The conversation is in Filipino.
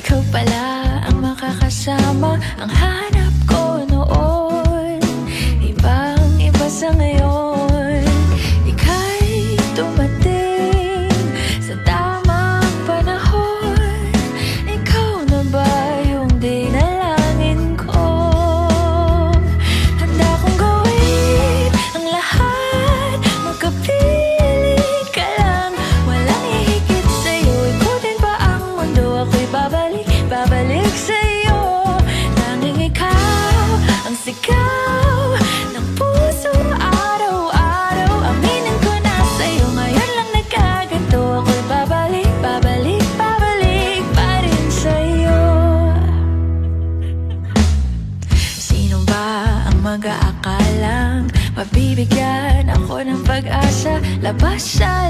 ikaw pala ang makakasama, ang hanap ko noon. Ibang-iba sa ngayon, ika'y dumating sa tamang panahon. Ikaw na ba yung dinalangin ko? Handa kong gawin ang lahat, magkapiling ka lang. Walang ihigit sa'yo, ikutin pa ang mundo. Ako'y babalik, babalik sa'yo. Tanging ikaw ang sigaw ng puso araw-araw. Aminin ko na sa'yo, ngayon lang nagkaganto. Ako'y babalik, babalik, babalik pa rin sa'yo. Sino ba ang mag-aakalang mabibigyan ako ng pag-asa? Labas sa